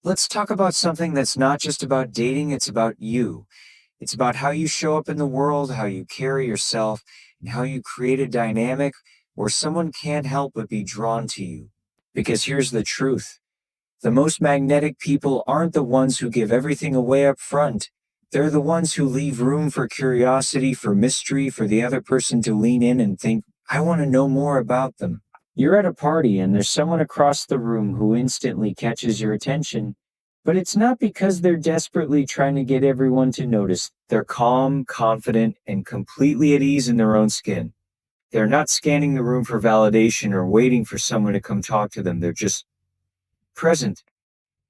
Let's talk about something that's not just about dating, it's about you. It's about how you show up in the world, how you carry yourself, and how you create a dynamic where someone can't help but be drawn to you. Because here's the truth. The most magnetic people aren't the ones who give everything away up front. They're the ones who leave room for curiosity, for mystery, for the other person to lean in and think, I want to know more about them. You're at a party and there's someone across the room who instantly catches your attention, but it's not because they're desperately trying to get everyone to notice. They're calm, confident, and completely at ease in their own skin. They're not scanning the room for validation or waiting for someone to come talk to them. They're just present.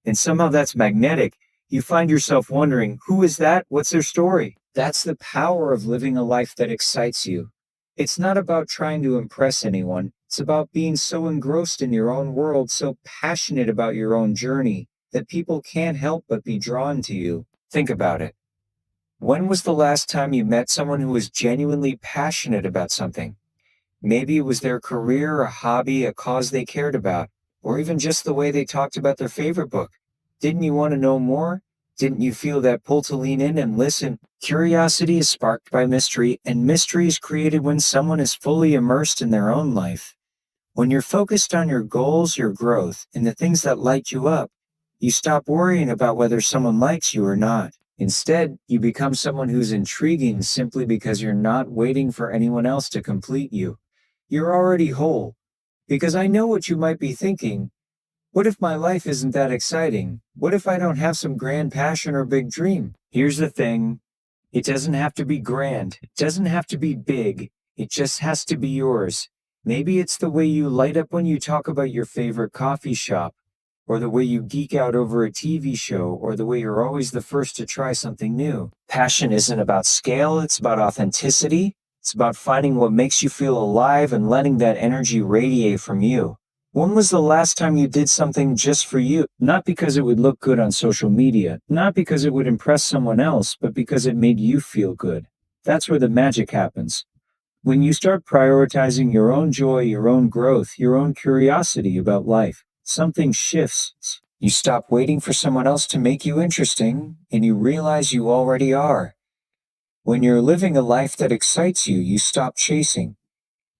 And somehow that's magnetic. You find yourself wondering, who is that? What's their story? That's the power of living a life that excites you. It's not about trying to impress anyone. It's about being so engrossed in your own world, so passionate about your own journey, that people can't help but be drawn to you. Think about it. When was the last time you met someone who was genuinely passionate about something? Maybe it was their career, a hobby, a cause they cared about, or even just the way they talked about their favorite book. Didn't you want to know more? Didn't you feel that pull to lean in and listen? Curiosity is sparked by mystery, and mystery is created when someone is fully immersed in their own life. When you're focused on your goals, your growth, and the things that light you up, you stop worrying about whether someone likes you or not. Instead, you become someone who's intriguing simply because you're not waiting for anyone else to complete you. You're already whole. Because I know what you might be thinking. What if my life isn't that exciting? What if I don't have some grand passion or big dream? Here's the thing. It doesn't have to be grand. It doesn't have to be big. It just has to be yours. Maybe it's the way you light up when you talk about your favorite coffee shop, or the way you geek out over a TV show, or the way you're always the first to try something new. Passion isn't about scale, it's about authenticity. It's about finding what makes you feel alive and letting that energy radiate from you. When was the last time you did something just for you? Not because it would look good on social media, not because it would impress someone else, but because it made you feel good. That's where the magic happens. When you start prioritizing your own joy, your own growth, your own curiosity about life, something shifts. You stop waiting for someone else to make you interesting, and you realize you already are. When you're living a life that excites you, you stop chasing.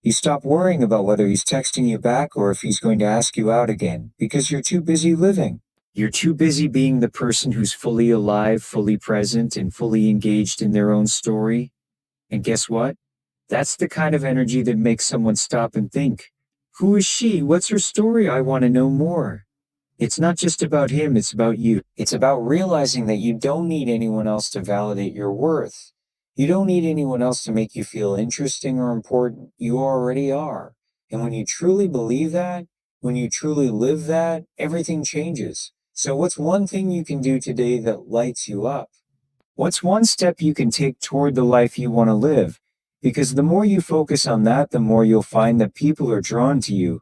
You stop worrying about whether he's texting you back or if he's going to ask you out again, because you're too busy living. You're too busy being the person who's fully alive, fully present, and fully engaged in their own story. And guess what? That's the kind of energy that makes someone stop and think, who is she? What's her story? I want to know more. It's not just about him, it's about you. It's about realizing that you don't need anyone else to validate your worth. You don't need anyone else to make you feel interesting or important. You already are. And when you truly believe that, when you truly live that, everything changes. So what's one thing you can do today that lights you up? What's one step you can take toward the life you want to live? Because the more you focus on that, the more you'll find that people are drawn to you.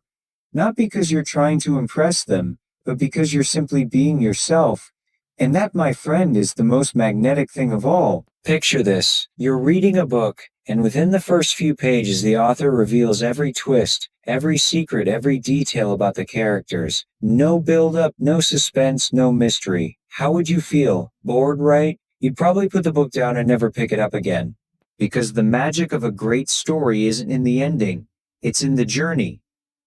Not because you're trying to impress them, but because you're simply being yourself. And that, my friend, is the most magnetic thing of all. Picture this. You're reading a book, and within the first few pages, the author reveals every twist, every secret, every detail about the characters. No build-up, no suspense, no mystery. How would you feel? Bored, right? You'd probably put the book down and never pick it up again. Because the magic of a great story isn't in the ending. It's in the journey.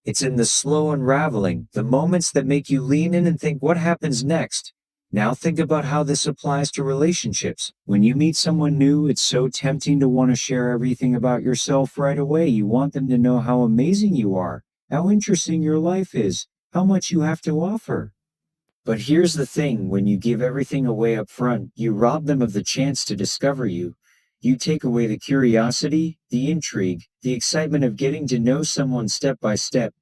It's in the slow unraveling, the moments that make you lean in and think, what happens next? Now think about how this applies to relationships. When you meet someone new, it's so tempting to want to share everything about yourself right away. You want them to know how amazing you are, how interesting your life is, how much you have to offer. But here's the thing, when you give everything away up front, you rob them of the chance to discover you. You take away the curiosity, the intrigue, the excitement of getting to know someone step by step.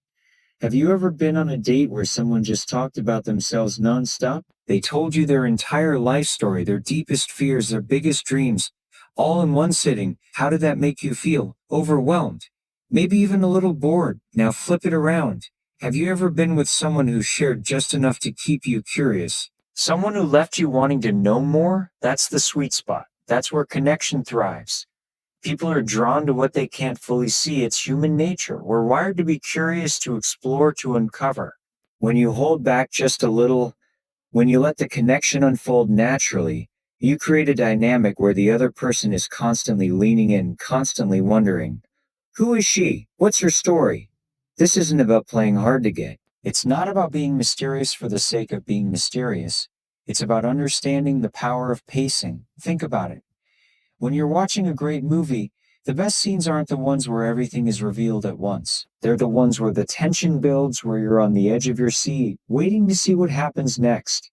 Have you ever been on a date where someone just talked about themselves nonstop? They told you their entire life story, their deepest fears, their biggest dreams, all in one sitting. How did that make you feel? Overwhelmed? Maybe even a little bored. Now flip it around. Have you ever been with someone who shared just enough to keep you curious? Someone who left you wanting to know more? That's the sweet spot. That's where connection thrives. People are drawn to what they can't fully see. It's human nature. We're wired to be curious, to explore, to uncover. When you hold back just a little, When you let the connection unfold naturally, you create a dynamic where the other person is constantly leaning in, constantly wondering, who is she? What's her story? This isn't about playing hard to get. It's not about being mysterious for the sake of being mysterious. It's about understanding the power of pacing. Think about it. When you're watching a great movie, the best scenes aren't the ones where everything is revealed at once. They're the ones where the tension builds, where you're on the edge of your seat, waiting to see what happens next.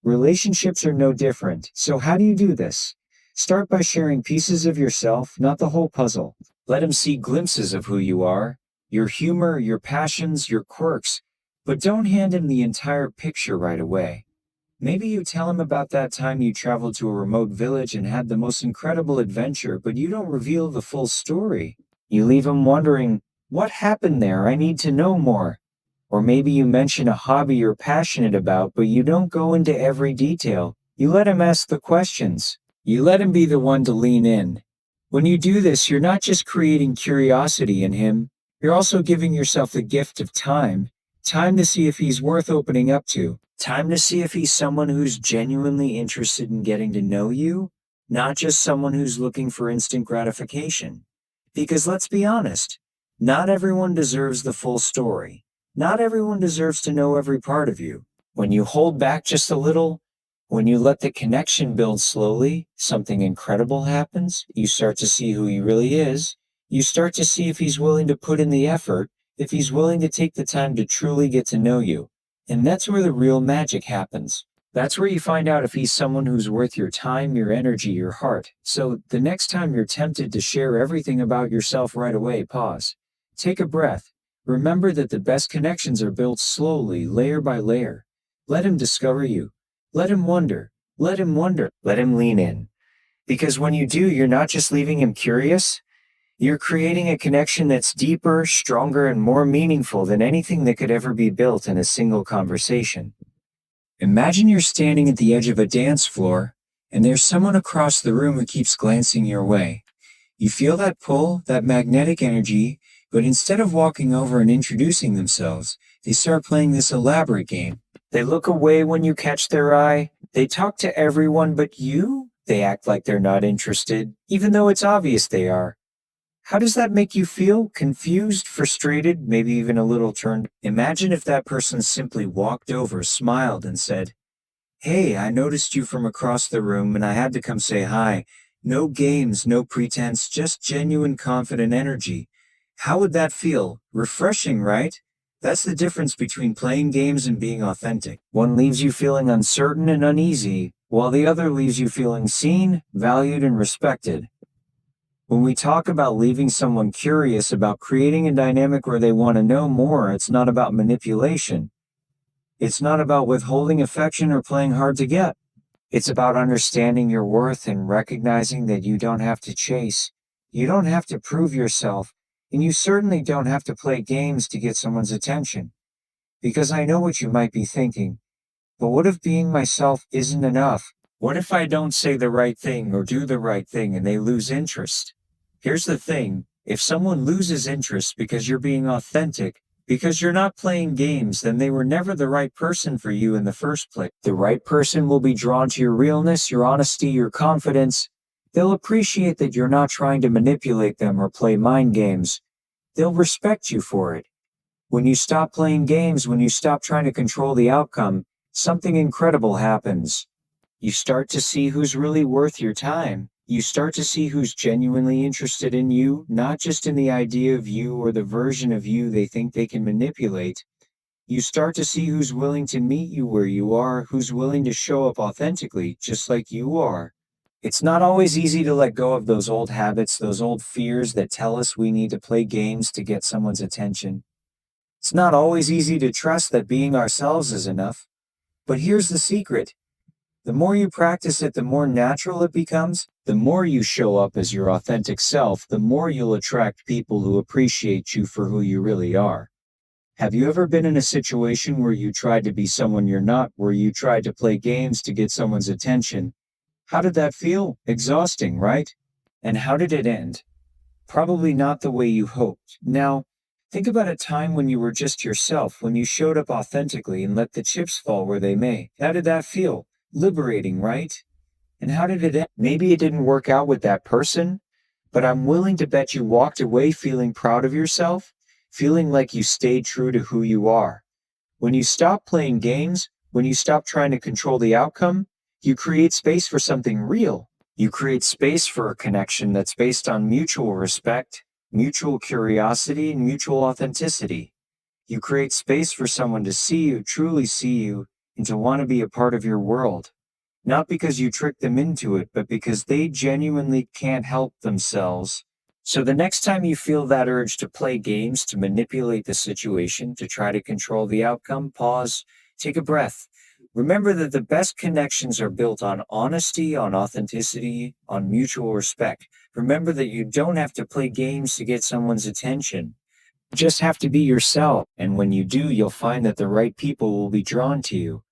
Relationships are no different. So how do you do this? Start by sharing pieces of yourself, not the whole puzzle. Let him see glimpses of who you are, your humor, your passions, your quirks, but don't hand him the entire picture right away. Maybe you tell him about that time you traveled to a remote village and had the most incredible adventure, but you don't reveal the full story. You leave him wondering, what happened there? I need to know more. Or maybe you mention a hobby you're passionate about, but you don't go into every detail. You let him ask the questions. You let him be the one to lean in. When you do this, you're not just creating curiosity in him, you're also giving yourself the gift of time. Time to see if he's worth opening up to. Time to see if he's someone who's genuinely interested in getting to know you, not just someone who's looking for instant gratification. Because let's be honest, not everyone deserves the full story. Not everyone deserves to know every part of you. When you hold back just a little, when you let the connection build slowly, something incredible happens. You start to see who he really is. You start to see if he's willing to put in the effort, if he's willing to take the time to truly get to know you. And that's where the real magic happens. That's where you find out if he's someone who's worth your time, your energy, your heart. So the next time you're tempted to share everything about yourself right away, pause. Take a breath. Remember that the best connections are built slowly, layer by layer. Let him discover you. Let him wonder. Let him wonder. Let him lean in. Because when you do, you're not just leaving him curious. You're creating a connection that's deeper, stronger, and more meaningful than anything that could ever be built in a single conversation. Imagine you're standing at the edge of a dance floor, and there's someone across the room who keeps glancing your way. You feel that pull, that magnetic energy, but instead of walking over and introducing themselves, they start playing this elaborate game. They look away when you catch their eye. They talk to everyone but you. They act like they're not interested, even though it's obvious they are. How does that make you feel? Confused, frustrated, maybe even a little turned? Imagine if that person simply walked over, smiled, and said, "Hey, I noticed you from across the room and I had to come say hi. No games, no pretense, just genuine confident energy." How would that feel? Refreshing, right? That's the difference between playing games and being authentic. One leaves you feeling uncertain and uneasy, while the other leaves you feeling seen, valued, and respected. When we talk about leaving someone curious, about creating a dynamic where they want to know more, it's not about manipulation. It's not about withholding affection or playing hard to get. It's about understanding your worth and recognizing that you don't have to chase. You don't have to prove yourself, and you certainly don't have to play games to get someone's attention. Because I know what you might be thinking. But what if being myself isn't enough? What if I don't say the right thing or do the right thing and they lose interest? Here's the thing, if someone loses interest because you're being authentic, because you're not playing games, then they were never the right person for you in the first place. The right person will be drawn to your realness, your honesty, your confidence. They'll appreciate that you're not trying to manipulate them or play mind games. They'll respect you for it. When you stop playing games, when you stop trying to control the outcome, something incredible happens. You start to see who's really worth your time. You start to see who's genuinely interested in you, not just in the idea of you or the version of you they think they can manipulate. You start to see who's willing to meet you where you are, who's willing to show up authentically, just like you are. It's not always easy to let go of those old habits, those old fears that tell us we need to play games to get someone's attention. It's not always easy to trust that being ourselves is enough. But here's the secret. The more you practice it, the more natural it becomes. The more you show up as your authentic self, the more you'll attract people who appreciate you for who you really are. Have you ever been in a situation where you tried to be someone you're not, where you tried to play games to get someone's attention? How did that feel? Exhausting, right? And how did it end? Probably not the way you hoped. Now, Think about a time when you were just yourself, when you showed up authentically and let the chips fall where they may. How did that feel? Liberating, right? And how did it end? Maybe it didn't work out with that person, but I'm willing to bet you walked away feeling proud of yourself, feeling like you stayed true to who you are. When you stop playing games, when you stop trying to control the outcome, you create space for something real. You create space for a connection that's based on mutual respect, mutual curiosity, and mutual authenticity. You create space for someone to see you, truly see you, and to want to be a part of your world. Not because you tricked them into it, but because they genuinely can't help themselves. So the next time you feel that urge to play games, to manipulate the situation, to try to control the outcome, pause, take a breath. Remember that the best connections are built on honesty, on authenticity, on mutual respect. Remember that you don't have to play games to get someone's attention. You just have to be yourself. And when you do, you'll find that the right people will be drawn to you.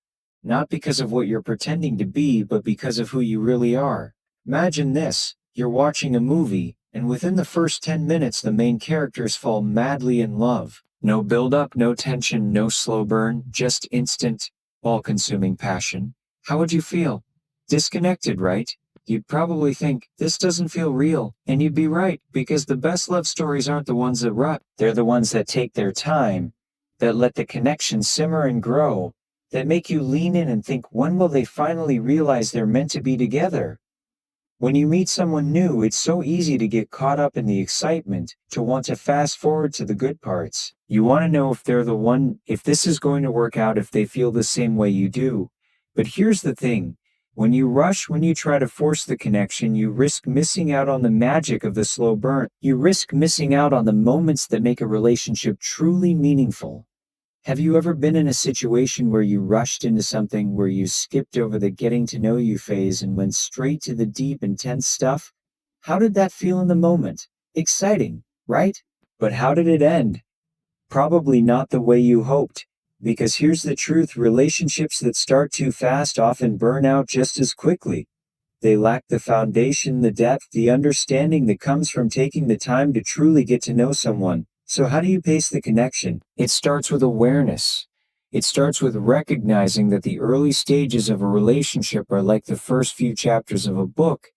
Not because of what you're pretending to be, but because of who you really are. Imagine this. You're watching a movie, and within the first 10 minutes, the main characters fall madly in love. No build-up, no tension, no slow burn, just instant, all-consuming passion. How would you feel? Disconnected, right? You'd probably think, this doesn't feel real. And you'd be right, because the best love stories aren't the ones that rush. They're the ones that take their time, that let the connection simmer and grow, that make you lean in and think, when will they finally realize they're meant to be together? When you meet someone new, it's so easy to get caught up in the excitement, to want to fast forward to the good parts. You want to know if they're the one, if this is going to work out, if they feel the same way you do. But here's the thing. When you rush, when you try to force the connection, you risk missing out on the magic of the slow burn. You risk missing out on the moments that make a relationship truly meaningful. Have you ever been in a situation where you rushed into something, where you skipped over the getting to know you phase and went straight to the deep, intense stuff? How did that feel in the moment? Exciting, right? But how did it end? Probably not the way you hoped. Because here's the truth, relationships that start too fast often burn out just as quickly. They lack the foundation, the depth, the understanding that comes from taking the time to truly get to know someone. So how do you pace the connection? It starts with awareness. It starts with recognizing that the early stages of a relationship are like the first few chapters of a book.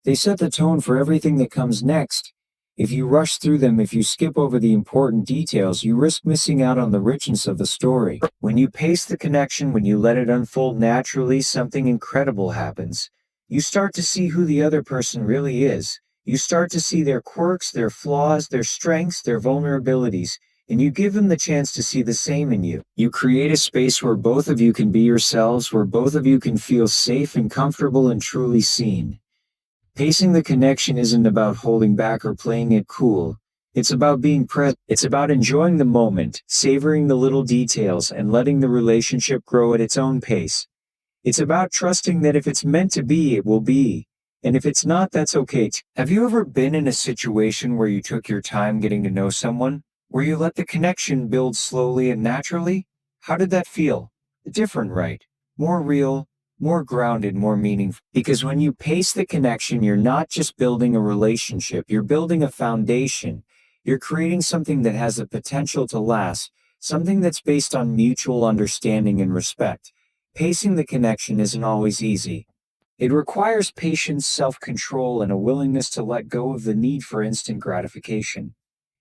They set the tone for everything that comes next. If you rush through them, if you skip over the important details, you risk missing out on the richness of the story. When you pace the connection, when you let it unfold naturally, something incredible happens. You start to see who the other person really is. You start to see their quirks, their flaws, their strengths, their vulnerabilities, and you give them the chance to see the same in you. You create a space where both of you can be yourselves, where both of you can feel safe and comfortable and truly seen. Pacing the connection isn't about holding back or playing it cool. It's about being present. It's about enjoying the moment, savoring the little details, and letting the relationship grow at its own pace. It's about trusting that if it's meant to be, it will be. And if it's not, that's okay. Have you ever been in a situation where you took your time getting to know someone? Where you let the connection build slowly and naturally? How did that feel? Different, right? More real, more grounded, more meaningful. Because when you pace the connection, you're not just building a relationship, you're building a foundation. You're creating something that has the potential to last, something that's based on mutual understanding and respect. Pacing the connection isn't always easy. It requires patience, self-control, and a willingness to let go of the need for instant gratification.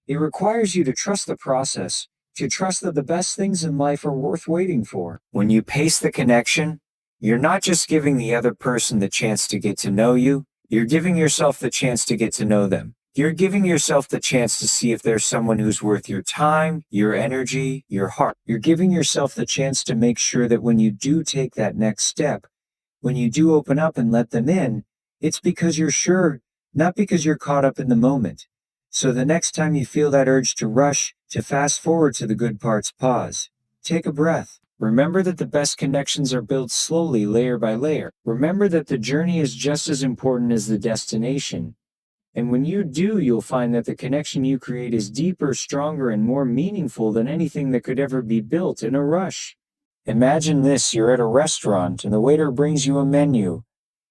It requires you to trust the process, to trust that the best things in life are worth waiting for. When you pace the connection, you're not just giving the other person the chance to get to know you, you're giving yourself the chance to get to know them. You're giving yourself the chance to see if there's someone who's worth your time, your energy, your heart. You're giving yourself the chance to make sure that when you do take that next step, when you do open up and let them in, it's because you're sure, not because you're caught up in the moment. So the next time you feel that urge to rush, to fast forward to the good parts, pause. Take a breath. Remember that the best connections are built slowly, layer by layer. Remember that the journey is just as important as the destination. And when you do, you'll find that the connection you create is deeper, stronger, and more meaningful than anything that could ever be built in a rush. Imagine this, you're at a restaurant and the waiter brings you a menu.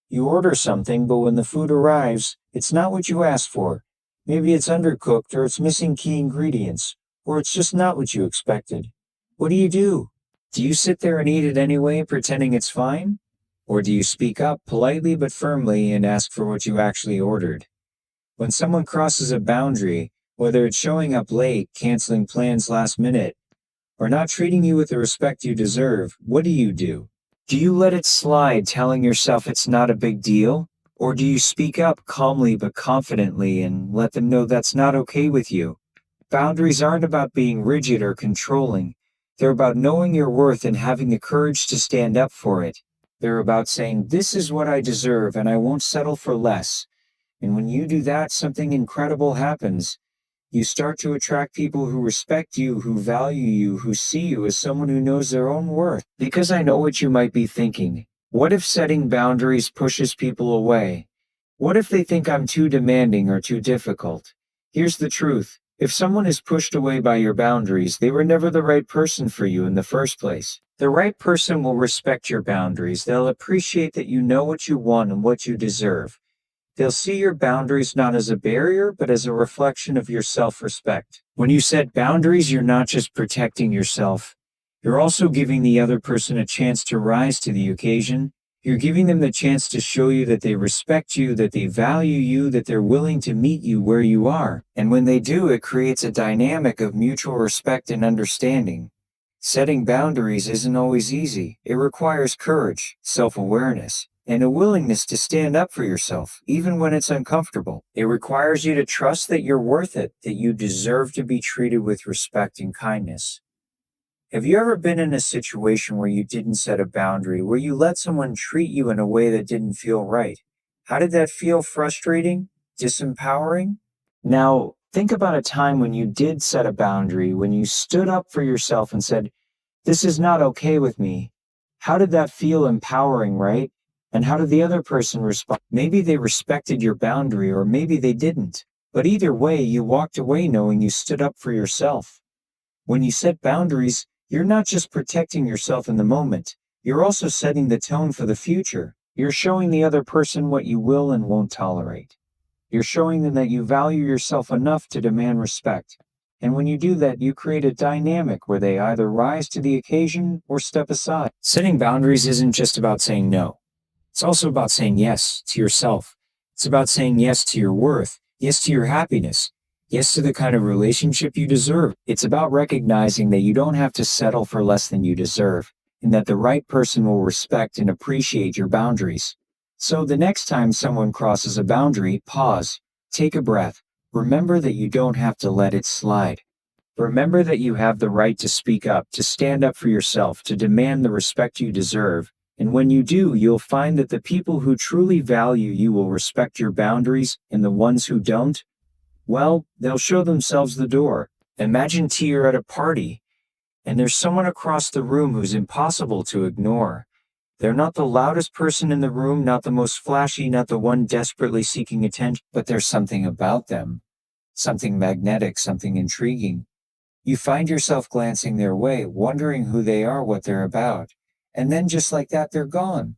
You order something, but when the food arrives, it's not what you asked for. Maybe it's undercooked or it's missing key ingredients. or it's just not what you expected. What do you do? Do you sit there and eat it anyway, pretending it's fine? Or do you speak up politely but firmly and ask for what you actually ordered? When someone crosses a boundary, whether it's showing up late, canceling plans last minute, or not treating you with the respect you deserve, what do you do? Do you let it slide, telling yourself it's not a big deal? Or do you speak up calmly but confidently and let them know that's not okay with you? Boundaries aren't about being rigid or controlling. They're about knowing your worth and having the courage to stand up for it. They're about saying, this is what I deserve and I won't settle for less. And when you do that, something incredible happens. You start to attract people who respect you, who value you, who see you as someone who knows their own worth. Because I know what you might be thinking. What if setting boundaries pushes people away? What if they think I'm too demanding or too difficult? Here's the truth. If someone is pushed away by your boundaries, they were never the right person for you in the first place. The right person will respect your boundaries. They'll appreciate that you know what you want and what you deserve. They'll see your boundaries not as a barrier, but as a reflection of your self-respect. When you set boundaries, you're not just protecting yourself. You're also giving the other person a chance to rise to the occasion. You're giving them the chance to show you that they respect you, that they value you, that they're willing to meet you where you are. And when they do, it creates a dynamic of mutual respect and understanding. Setting boundaries isn't always easy. It requires courage, self-awareness, and a willingness to stand up for yourself, even when it's uncomfortable. It requires you to trust that you're worth it, that you deserve to be treated with respect and kindness. Have you ever been in a situation where you didn't set a boundary, where you let someone treat you in a way that didn't feel right? How did that feel? Frustrating? Disempowering? Now, think about a time when you did set a boundary, when you stood up for yourself and said, this is not okay with me. How did that feel? Empowering, right? And how did the other person respond? Maybe they respected your boundary, or maybe they didn't. But either way, you walked away knowing you stood up for yourself. When you set boundaries, you're not just protecting yourself in the moment, you're also setting the tone for the future. You're showing the other person what you will and won't tolerate. You're showing them that you value yourself enough to demand respect. And when you do that, you create a dynamic where they either rise to the occasion or step aside. Setting boundaries isn't just about saying no. It's also about saying yes to yourself. It's about saying yes to your worth, yes to your happiness, yes to the kind of relationship you deserve. It's about recognizing that you don't have to settle for less than you deserve, and that the right person will respect and appreciate your boundaries. So the next time someone crosses a boundary, pause, take a breath. Remember that you don't have to let it slide. Remember that you have the right to speak up, to stand up for yourself, to demand the respect you deserve. And when you do, you'll find that the people who truly value you will respect your boundaries, and the ones who don't, well, they'll show themselves the door. Imagine you're at a party, and there's someone across the room who's impossible to ignore. They're not the loudest person in the room, not the most flashy, not the one desperately seeking attention, but there's something about them, something magnetic, something intriguing. You find yourself glancing their way, wondering who they are, what they're about. And then just like that, they're gone.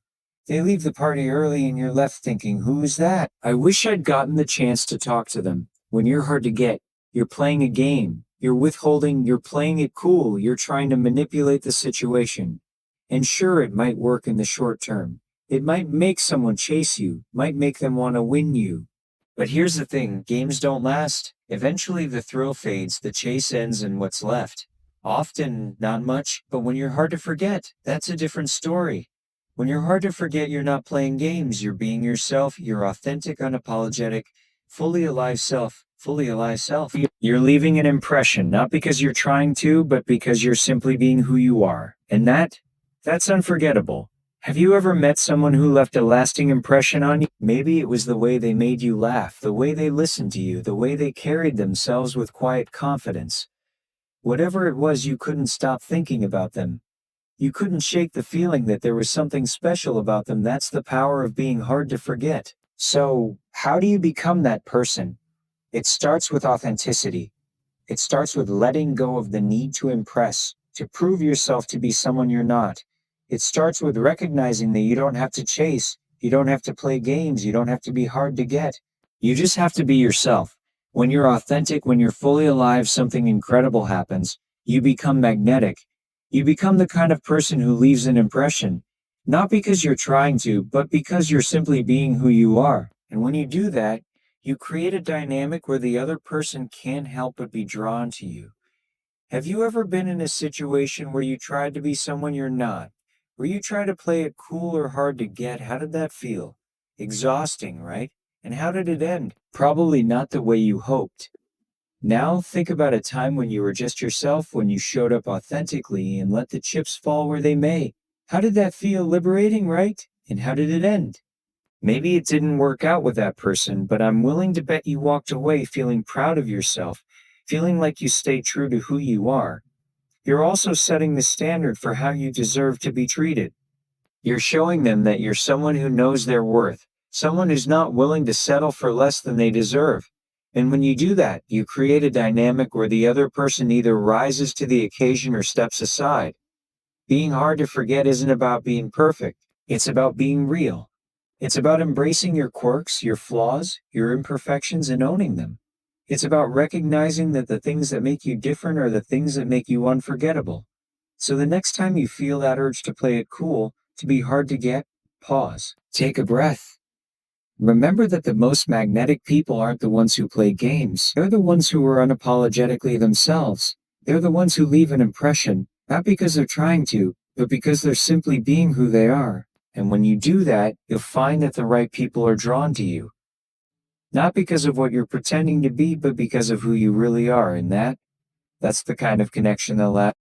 They leave the party early and you're left thinking, who is that? I wish I'd gotten the chance to talk to them. When you're hard to get, you're playing a game. You're withholding, you're playing it cool. You're trying to manipulate the situation. And sure, it might work in the short term. It might make someone chase you, might make them want to win you. But here's the thing, games don't last. Eventually the thrill fades, the chase ends, and what's left? Often, not much, but when you're hard to forget, that's a different story. When you're hard to forget, you're not playing games, you're being yourself, your authentic, unapologetic, fully alive self, fully alive self. You're leaving an impression, not because you're trying to, but because you're simply being who you are. And that's unforgettable. Have you ever met someone who left a lasting impression on you? Maybe it was the way they made you laugh, the way they listened to you, the way they carried themselves with quiet confidence. Whatever it was, you couldn't stop thinking about them. You couldn't shake the feeling that there was something special about them. That's the power of being hard to forget. So, how do you become that person? It starts with authenticity. It starts with letting go of the need to impress, to prove yourself to be someone you're not. It starts with recognizing that you don't have to chase, you don't have to play games, you don't have to be hard to get. You just have to be yourself. When you're authentic, when you're fully alive, something incredible happens. You become magnetic. You become the kind of person who leaves an impression, not because you're trying to, but because you're simply being who you are. And when you do that, you create a dynamic where the other person can't help but be drawn to you. Have you ever been in a situation where you tried to be someone you're not? Where you try to play it cool or hard to get? How did that feel? Exhausting, right? And how did it end? Probably not the way you hoped. Now think about a time when you were just yourself, when you showed up authentically and let the chips fall where they may. How did that feel? Liberating, right? And how did it end? Maybe it didn't work out with that person, but I'm willing to bet you walked away feeling proud of yourself, feeling like you stayed true to who you are. You're also setting the standard for how you deserve to be treated. You're showing them that you're someone who knows their worth, someone who's not willing to settle for less than they deserve. And when you do that, you create a dynamic where the other person either rises to the occasion or steps aside. Being hard to forget isn't about being perfect. It's about being real. It's about embracing your quirks, your flaws, your imperfections, and owning them. It's about recognizing that the things that make you different are the things that make you unforgettable. So the next time you feel that urge to play it cool, to be hard to get, pause. Take a breath. Remember that the most magnetic people aren't the ones who play games. They're the ones who are unapologetically themselves. They're the ones who leave an impression, not because they're trying to, but because they're simply being who they are. And when you do that, you'll find that the right people are drawn to you. Not because of what you're pretending to be, but because of who you really are. And that's the kind of connection that lasts.